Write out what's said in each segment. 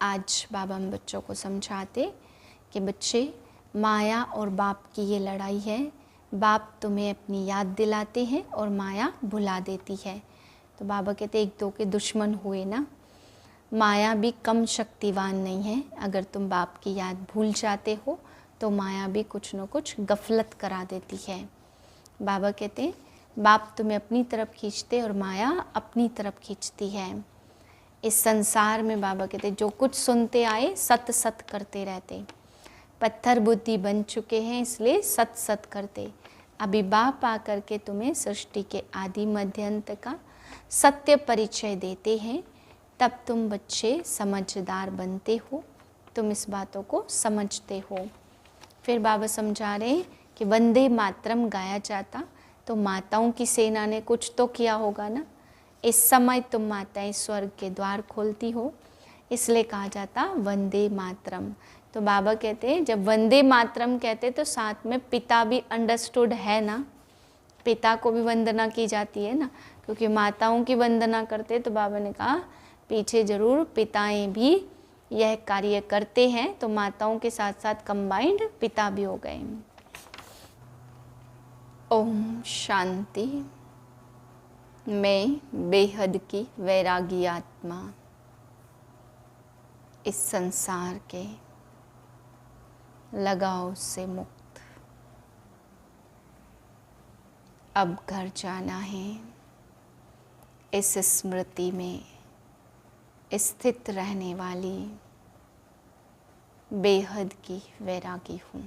आज बाबा हम बच्चों को समझाते कि बच्चे, माया और बाप की ये लड़ाई है। बाप तुम्हें अपनी याद दिलाते हैं और माया भुला देती है। तो बाबा कहते एक दो के दुश्मन हुए ना। माया भी कम शक्तिवान नहीं है। अगर तुम बाप की याद भूल जाते हो तो माया भी कुछ न कुछ गफलत करा देती है। बाबा कहते हैं बाप तुम्हें अपनी तरफ खींचते और माया अपनी तरफ खींचती है। इस संसार में बाबा कहते जो कुछ सुनते आए सत सत करते रहते। पत्थर बुद्धि बन चुके हैं इसलिए सत सत करते। अभी बाप आकर के तुम्हें सृष्टि के आदि मध्य अंत का सत्य परिचय देते हैं, तब तुम बच्चे समझदार बनते हो, तुम इस बातों को समझते हो। फिर बाबा समझा रहे हैं कि वंदे मातरम गाया जाता तो माताओं की सेना ने कुछ तो किया होगा ना। इस समय तुम माताएं स्वर्ग के द्वार खोलती हो, इसलिए कहा जाता वंदे मातरम। तो बाबा कहते हैं जब वंदे मातरम कहते तो साथ में पिता भी अंडरस्टूड है ना। पिता को भी वंदना की जाती है ना, क्योंकि माताओं की वंदना करते तो बाबा ने कहा पीछे जरूर पिताएं भी यह कार्य करते हैं, तो माताओं के साथ साथ कंबाइंड पिता भी हो गए। ओम शांति। मैं बेहद की वैरागी आत्मा इस संसार के लगाव से मुक्त, अब घर जाना है। इस स्मृति में स्थित रहने वाली बेहद की वैरागी हूँ।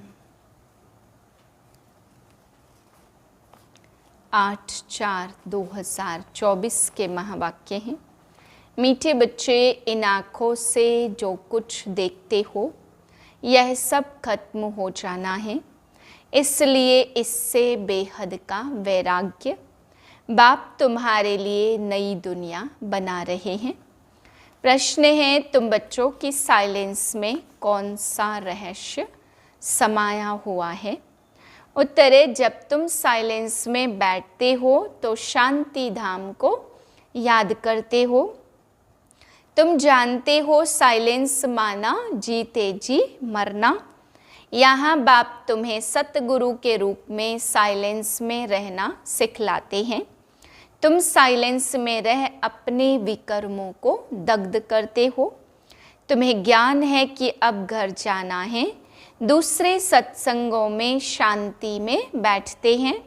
8/4/2024 के महावाक्य हैं। मीठे बच्चे, इन आँखों से जो कुछ देखते हो यह सब खत्म हो जाना है, इसलिए इससे बेहद का वैराग्य। बाप तुम्हारे लिए नई दुनिया बना रहे हैं। प्रश्न है तुम बच्चों की साइलेंस में कौन सा रहस्य समाया हुआ है। उत्तर है जब तुम साइलेंस में बैठते हो तो शांति धाम को याद करते हो। तुम जानते हो साइलेंस माना जीते जी मरना। यहाँ बाप तुम्हें सतगुरु के रूप में साइलेंस में रहना सिखलाते हैं। तुम साइलेंस में रह अपने विकर्मों को दग्ध करते हो। तुम्हें ज्ञान है कि अब घर जाना है। दूसरे सत्संगों में शांति में बैठते हैं,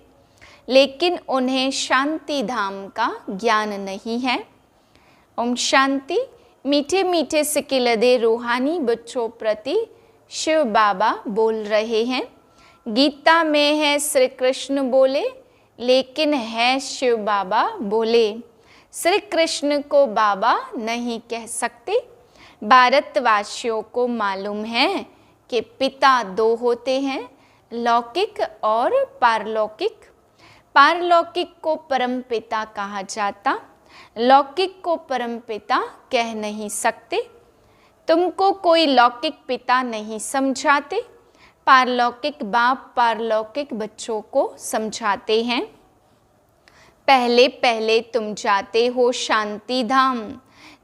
लेकिन उन्हें शांति धाम का ज्ञान नहीं है। ओम शांति। मीठे मीठे सिकिलदे रूहानी बच्चों प्रति शिव बाबा बोल रहे हैं। गीता में है श्री कृष्ण बोले, लेकिन है शिव बाबा बोले। श्री कृष्ण को बाबा नहीं कह सकते। भारतवासियों को मालूम है कि पिता दो होते हैं, लौकिक और पारलौकिक। पारलौकिक को परम पिता कहा जाता, लौकिक को परम पिता कह नहीं सकते। तुमको कोई लौकिक पिता नहीं समझाते, पारलौकिक बाप पारलौकिक बच्चों को समझाते हैं। पहले पहले तुम जाते हो शांति धाम,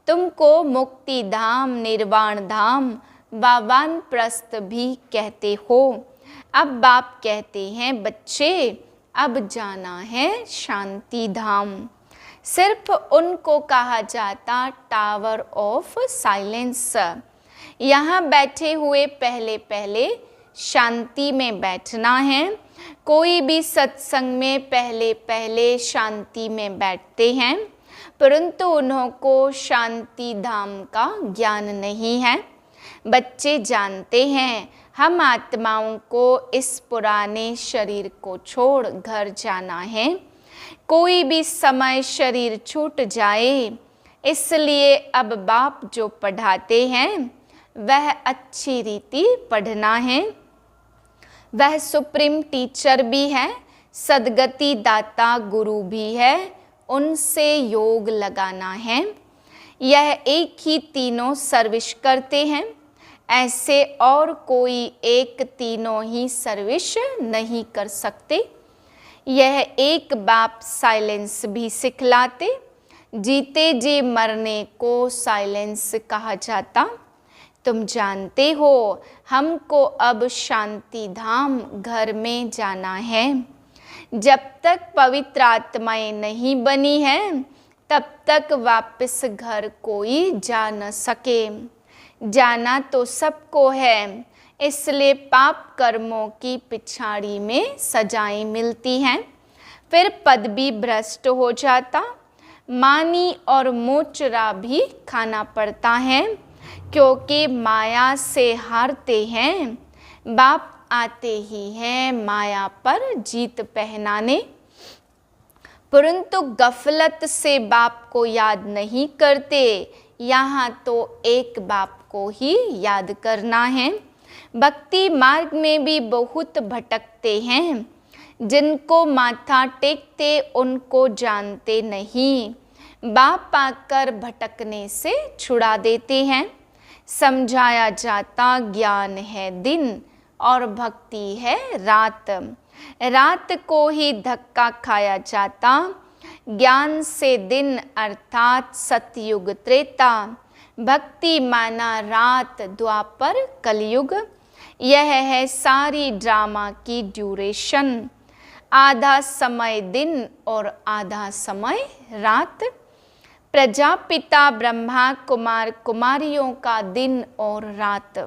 तुमको मुक्ति धाम, निर्वाण धाम, बाबान प्रस्थ भी कहते हो। अब बाप कहते हैं बच्चे अब जाना है शांति धाम। सिर्फ उनको कहा जाता टावर ऑफ साइलेंस। यहाँ बैठे हुए पहले पहले शांति में बैठना है। कोई भी सत्संग में पहले पहले शांति में बैठते हैं, परंतु उन्हों को शांति धाम का ज्ञान नहीं है। बच्चे जानते हैं हम आत्माओं को इस पुराने शरीर को छोड़ घर जाना है। कोई भी समय शरीर छूट जाए, इसलिए अब बाप जो पढ़ाते हैं वह अच्छी रीति पढ़ना है। वह सुप्रीम टीचर भी है, सदगति दाता गुरु भी है, उनसे योग लगाना है। यह एक ही तीनों सर्विस करते हैं, ऐसे और कोई एक तीनों ही सर्विस नहीं कर सकते। यह एक बाप साइलेंस भी सिखलाते। जीते जी मरने को साइलेंस कहा जाता। तुम जानते हो हमको अब शांति धाम घर में जाना है। जब तक पवित्र आत्माएं नहीं बनी हैं तब तक वापस घर कोई जा न सके। जाना तो सबको है, इसलिए पाप कर्मों की पिछाड़ी में सजाएं मिलती हैं। फिर पद भी भ्रष्ट हो जाता, मानी और मोचरा भी खाना पड़ता है, क्योंकि माया से हारते हैं। बाप आते ही हैं माया पर जीत पहनाने, परंतु गफलत से बाप को याद नहीं करते। यहाँ तो एक बाप को ही याद करना है। भक्ति मार्ग में भी बहुत भटकते हैं, जिनको माथा टेकते उनको जानते नहीं। बाप आकर भटकने से छुड़ा देते हैं। समझाया जाता ज्ञान है दिन और भक्ति है रात। रात को ही धक्का खाया जाता, ज्ञान से दिन अर्थात सतयुग त्रेता। भक्ति माना रात द्वापर कलयुग। यह है सारी ड्रामा की ड्यूरेशन। आधा समय दिन और आधा समय रात। प्रजापिता ब्रह्मा कुमार कुमारियों का दिन और रात।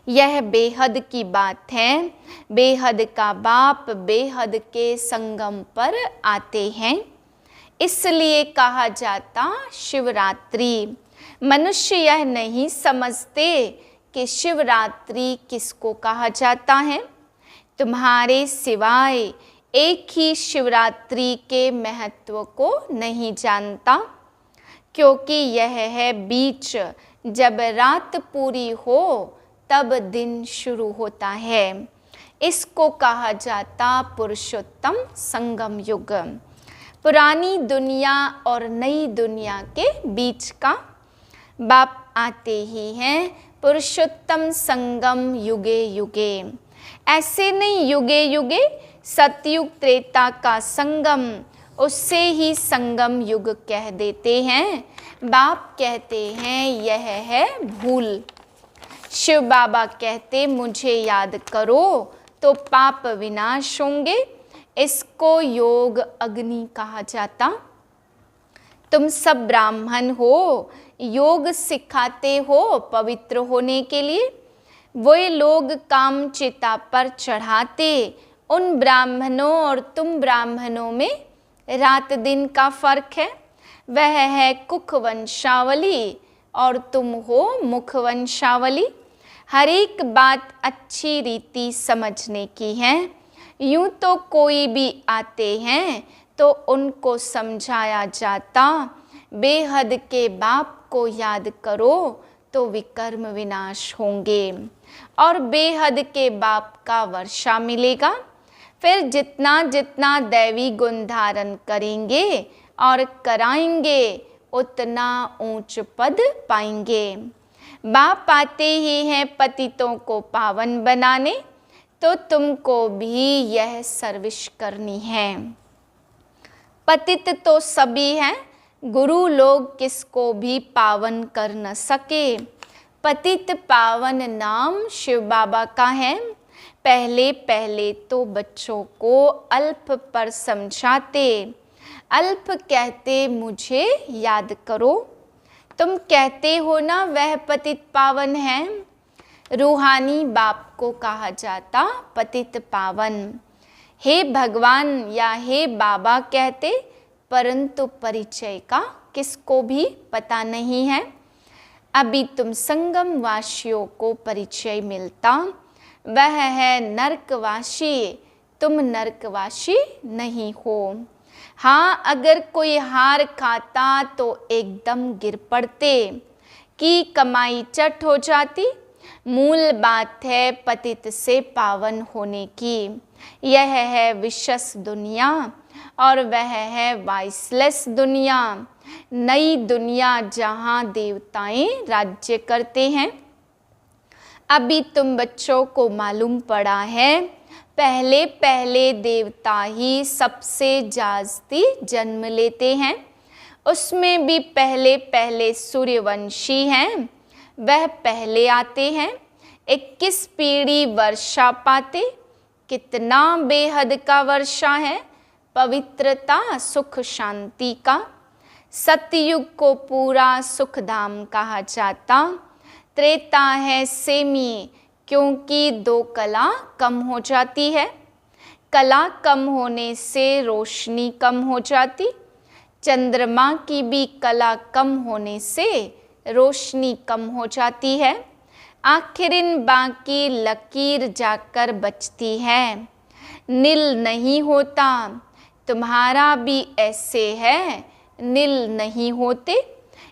यह बेहद की बात है। बेहद का बाप बेहद के संगम पर आते हैं, इसलिए कहा जाता शिवरात्रि। मनुष्य यह नहीं समझते कि शिवरात्रि किसको कहा जाता है। तुम्हारे सिवाय एक ही शिवरात्रि के महत्व को नहीं जानता, क्योंकि यह है बीच। जब रात पूरी हो तब दिन शुरू होता है। इसको कहा जाता पुरुषोत्तम संगम युग। पुरानी दुनिया और नई दुनिया के बीच का बाप आते ही हैं पुरुषोत्तम संगम युगे युगे। ऐसे नहीं युगे युगे, सतयुग त्रेता का संगम, उससे ही संगम युग कह देते हैं। बाप कहते हैं यह है भूल। शिव बाबा कहते मुझे याद करो तो पाप विनाश होंगे। इसको योग अग्नि कहा जाता। तुम सब ब्राह्मण हो, योग सिखाते हो पवित्र होने के लिए। वे लोग काम चिता पर चढ़ाते। उन ब्राह्मणों और तुम ब्राह्मणों में रात दिन का फर्क है। वह है कुख वंशावली और तुम हो मुख वंशावली। हर एक बात अच्छी रीति समझने की है। यूं तो कोई भी आते हैं तो उनको समझाया जाता, बेहद के बाप को याद करो तो विकर्म विनाश होंगे और बेहद के बाप का वर्षा मिलेगा। फिर जितना जितना दैवी गुण धारण करेंगे और कराएंगे उतना ऊंच पद पाएंगे। बाप आते ही हैं पतितों को पावन बनाने, तो तुमको भी यह सर्विस करनी है। पतित तो सभी हैं, गुरु लोग किसको भी पावन कर न सके। पतित पावन नाम शिव बाबा का है। पहले पहले तो बच्चों को अल्प पर समझाते। अल्प कहते मुझे याद करो। तुम कहते हो ना वह पतित पावन है। रूहानी बाप को कहा जाता पतित पावन। हे भगवान या हे बाबा कहते, परंतु परिचय का किसको भी पता नहीं है। अभी तुम संगम वासियों को परिचय मिलता, वह है नरकवासी। तुम नरकवासी नहीं हो। हाँ, अगर कोई हार खाता तो एकदम गिर पड़ते कि कमाई चट हो जाती। मूल बात है पतित से पावन होने की। यह है विशस दुनिया और वह है वाइसलेस दुनिया, नई दुनिया जहाँ देवताएं राज्य करते हैं। अभी तुम बच्चों को मालूम पड़ा है, पहले पहले देवता ही सबसे जास्ती जन्म लेते हैं। उसमें भी पहले पहले सूर्यवंशी हैं, वह पहले आते हैं। 21 पीढ़ी वर्षा पाते, कितना बेहद का वर्षा है पवित्रता सुख शांति का। सतयुग को पूरा सुख धाम कहा जाता, त्रेता है सेमी क्योंकि 2 कला कम हो जाती है। कला कम होने से रोशनी कम हो जाती, चंद्रमा की भी कला कम होने से रोशनी कम हो जाती है। आखिर इन बाकी लकीर जाकर बचती है। नील नहीं होता, तुम्हारा भी ऐसे है, नील नहीं होते।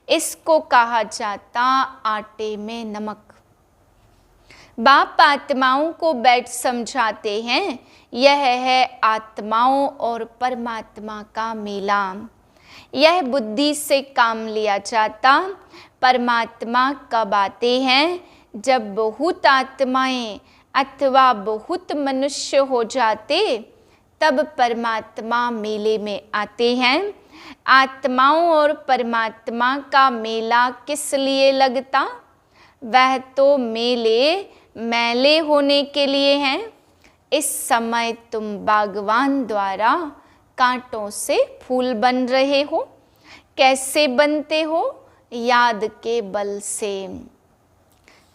इसको कहा जाता आटे में नमक। बाप आत्माओं को बैठ समझाते हैं, यह है आत्माओं और परमात्मा का मेला। यह बुद्धि से काम लिया जाता। परमात्मा कब आते हैं? जब बहुत आत्माएं अथवा बहुत मनुष्य हो जाते, तब परमात्मा मेले में आते हैं। आत्माओं और परमात्मा का मेला किस लिए लगता? वह तो मेले मैले होने के लिए हैं। इस समय तुम बागवान द्वारा कांटों से फूल बन रहे हो। कैसे बनते हो? याद के बल से।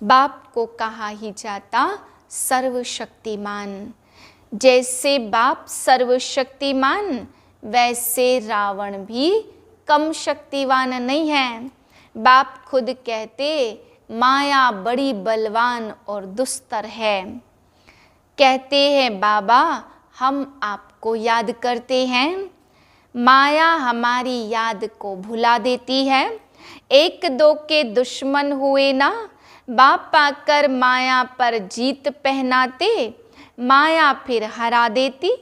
बाप को कहा ही जाता सर्वशक्तिमान। जैसे बाप सर्वशक्तिमान, वैसे रावण भी कम शक्तिवान नहीं है। बाप खुद कहते माया बड़ी बलवान और दुस्तर है। कहते हैं बाबा हम आपको याद करते हैं, माया हमारी याद को भुला देती है। 1-2 के दुश्मन हुए ना, बाप आकर माया पर जीत पहनाते, माया फिर हरा देती।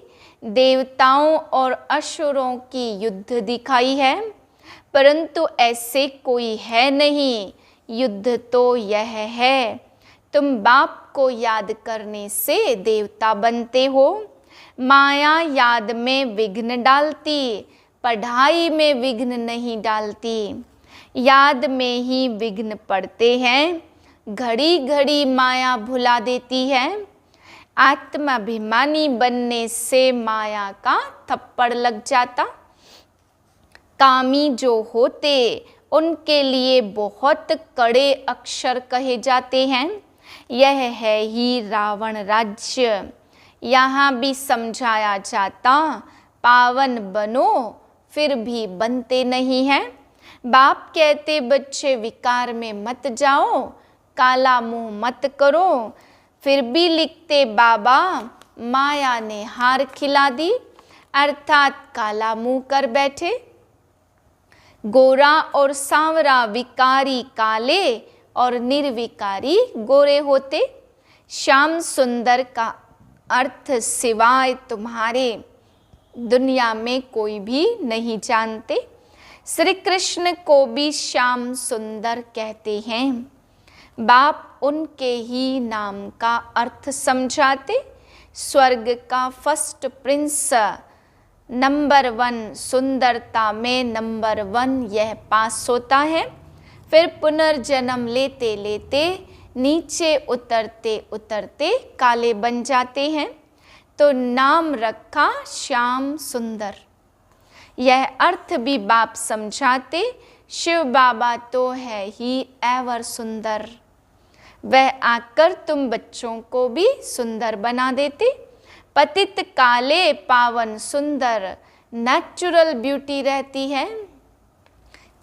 देवताओं और असुरों की युद्ध दिखाई है, परंतु ऐसे कोई है नहीं। युद्ध तो यह है, तुम बाप को याद करने से देवता बनते हो। माया याद में विघ्न डालती, पढ़ाई में विघ्न नहीं डालती। याद में ही विघ्न पड़ते हैं, घड़ी घड़ी माया भुला देती है। आत्माभिमानी बनने से माया का थप्पड़ लग जाता। कामी जो होते उनके लिए बहुत कड़े अक्षर कहे जाते हैं। यह है ही रावण राज्य। यहाँ भी समझाया जाता पावन बनो, फिर भी बनते नहीं हैं। बाप कहते बच्चे विकार में मत जाओ, काला मुंह मत करो। फिर भी लिखते बाबा माया ने हार खिला दी, अर्थात काला मुंह कर बैठे। गोरा और सांवरा विकारी काले और निर्विकारी गोरे होते। श्याम सुंदर का अर्थ सिवाय तुम्हारे दुनिया में कोई भी नहीं जानते। श्री कृष्ण को भी श्याम सुंदर कहते हैं। बाप उनके ही नाम का अर्थ समझाते। स्वर्ग का फर्स्ट प्रिंस, नंबर 1 सुंदरता में नंबर 1 यह पास होता है। फिर पुनर्जन्म लेते लेते नीचे उतरते उतरते काले बन जाते हैं, तो नाम रखा श्याम सुंदर। यह अर्थ भी बाप समझाते। शिव बाबा तो है ही एवर सुंदर, वह आकर तुम बच्चों को भी सुंदर बना देते। पतित काले पावन सुंदर नेचुरल ब्यूटी रहती है।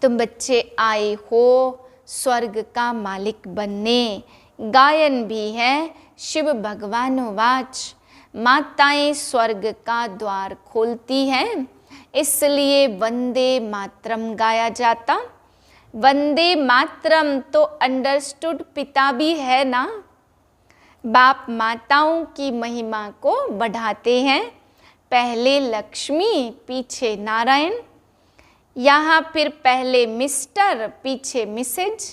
तुम बच्चे आए हो स्वर्ग का मालिक बनने। गायन भी है शिव भगवान वाच, माताएं स्वर्ग का द्वार खोलती हैं, इसलिए वंदे मातरम गाया जाता। वंदे मातरम तो अंडरस्टूड पिता भी है ना। बाप माताओं की महिमा को बढ़ाते हैं। पहले लक्ष्मी, पीछे नारायण। यहाँ फिर पहले मिस्टर, पीछे मिसेज।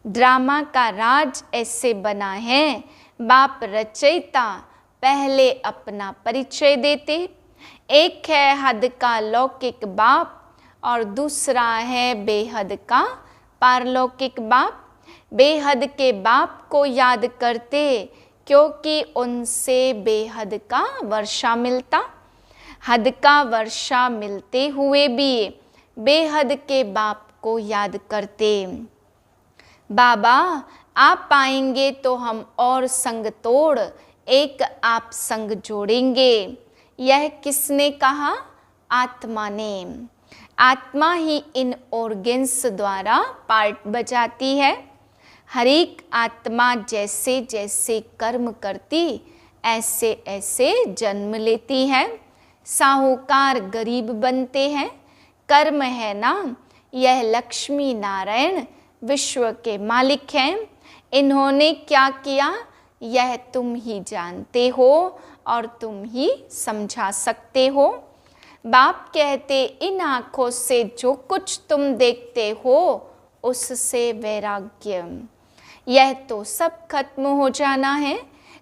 ड्रामा का राज ऐसे बना है। बाप रचयिता पहले अपना परिचय देते। एक है हद का लौकिक बाप और दूसरा है बेहद का पारलौकिक बाप। बेहद के बाप को याद करते, क्योंकि उनसे बेहद का वर्षा मिलता। हद का वर्षा मिलते हुए भी बेहद के बाप को याद करते। बाबा आप आएंगे तो हम और संग तोड़ एक आप संग जोड़ेंगे। यह किसने कहा? आत्मा ने। आत्मा ही इन ऑर्गन्स द्वारा पार्ट बजाती है। हर एक आत्मा जैसे जैसे कर्म करती ऐसे ऐसे जन्म लेती है। साहूकार गरीब बनते हैं, कर्म है ना। यह लक्ष्मी नारायण विश्व के मालिक हैं। इन्होंने क्या किया यह तुम ही जानते हो और तुम ही समझा सकते हो। बाप कहते इन आँखों से जो कुछ तुम देखते हो उससे वैराग्य। यह तो सब खत्म हो जाना है।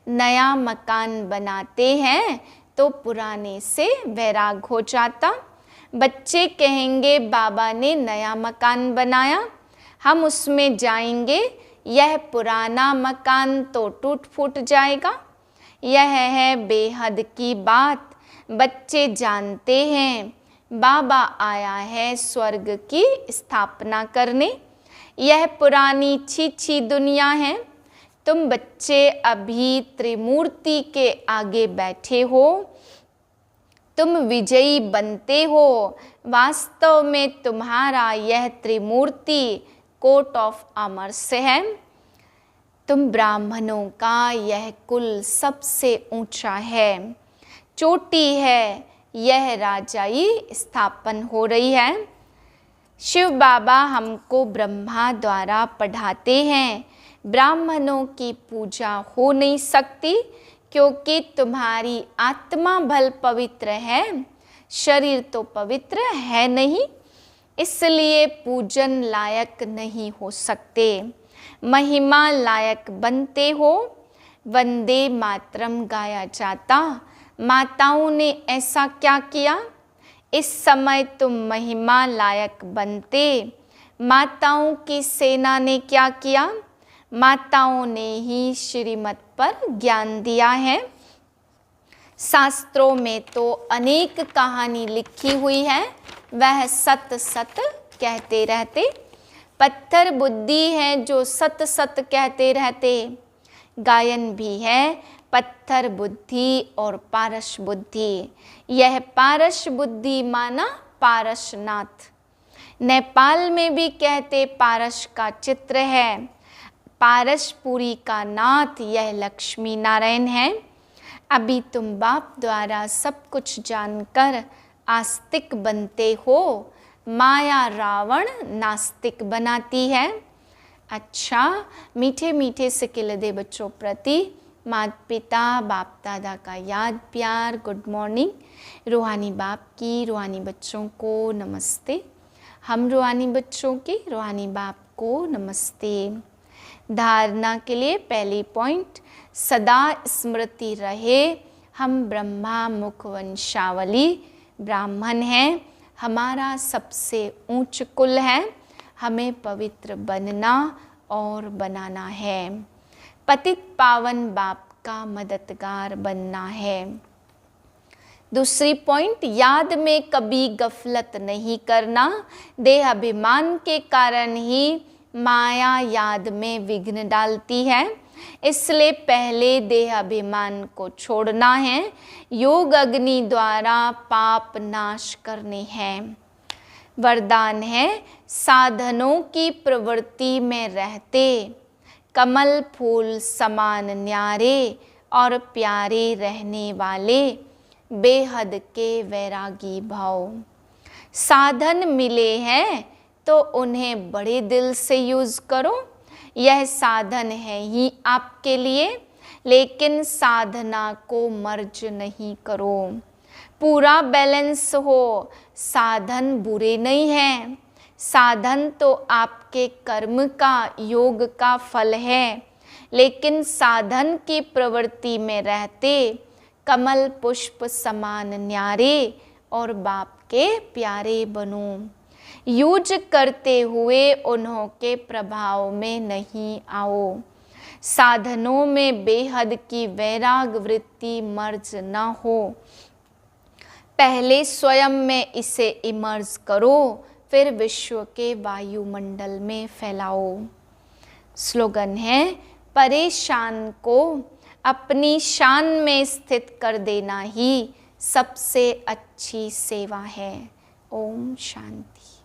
नया मकान बनाते हैं तो पुराने से वैराग हो जाता। बच्चे कहेंगे बाबा ने नया मकान बनाया, हम उसमें जाएंगे, यह पुराना मकान तो टूट फूट जाएगा। यह है बेहद की बात। बच्चे जानते हैं बाबा आया है स्वर्ग की स्थापना करने। यह पुरानी छीछी दुनिया है। तुम बच्चे अभी त्रिमूर्ति के आगे बैठे हो, तुम विजयी बनते हो। वास्तव में तुम्हारा यह त्रिमूर्ति कोट ऑफ आर्म्स है। तुम ब्राह्मणों का यह कुल सबसे ऊंचा है, चोटी है। यह राजाई स्थापन हो रही है। शिव बाबा हमको ब्रह्मा द्वारा पढ़ाते हैं ब्राह्मणों की पूजा हो नहीं सकती, क्योंकि तुम्हारी आत्मा भल पवित्र है, शरीर तो पवित्र है नहीं, इसलिए पूजन लायक नहीं हो सकते। महिमा लायक बनते हो। वंदे मातरम गाया जाता। माताओं ने ऐसा क्या किया? इस समय तुम महिमा लायक बनते। माताओं की सेना ने क्या किया? माताओं ने ही श्रीमत पर ज्ञान दिया है। शास्त्रों में तो अनेक कहानी लिखी हुई है, वह सत सत कहते रहते। पत्थर बुद्धि है जो सत सत कहते रहते। गायन भी है पत्थर बुद्धि और पारस बुद्धि। यह पारस बुद्धि माना पारसनाथ। नेपाल में भी कहते पारस का चित्र है। पारसपुरी का नाथ यह लक्ष्मी नारायण है। अभी तुम बाप द्वारा सब कुछ जानकर आस्तिक बनते हो। माया रावण नास्तिक बनाती है। अच्छा, मीठे मीठे से दे बच्चों प्रति माता पिता बाप दादा का याद प्यार गुड मॉर्निंग। रूहानी बाप की रूहानी बच्चों को नमस्ते। हम रूहानी बच्चों के रूहानी बाप को नमस्ते। धारणा के लिए पहली पॉइंट, सदा स्मृति रहे हम ब्रह्मा मुख वंशावली ब्राह्मण हैं। हमारा सबसे ऊंच कुल है। हमें पवित्र बनना और बनाना है। पतित पावन बाप का मददगार बनना है। दूसरी पॉइंट, याद में कभी गफलत नहीं करना। देह अभिमान के कारण ही माया याद में विघ्न डालती है, इसलिए पहले देह अभिमान को छोड़ना है। योग अग्नि द्वारा पाप नाश करने हैं। वरदान है साधनों की प्रवृत्ति में रहते कमल फूल समान न्यारे और प्यारे रहने वाले बेहद के वैरागी भाव। साधन मिले हैं तो उन्हें बड़े दिल से यूज़ करो। यह साधन है ही आपके लिए, लेकिन साधना को मर्ज नहीं करो। पूरा बैलेंस हो। साधन बुरे नहीं हैं। साधन तो आपके कर्म का योग का फल है, लेकिन साधन की प्रवृत्ति में रहते कमल पुष्प समान न्यारे और बाप के प्यारे बनो। यूज करते हुए उन्हों के प्रभाव में नहीं आओ। साधनों में बेहद की वैराग वृत्ति मर्ज न हो। पहले स्वयं में इसे इमर्ज करो, फिर विश्व के वायुमंडल में फैलाओ। स्लोगन है, परेशान को अपनी शान में स्थित कर देना ही सबसे अच्छी सेवा है। ओम शांति।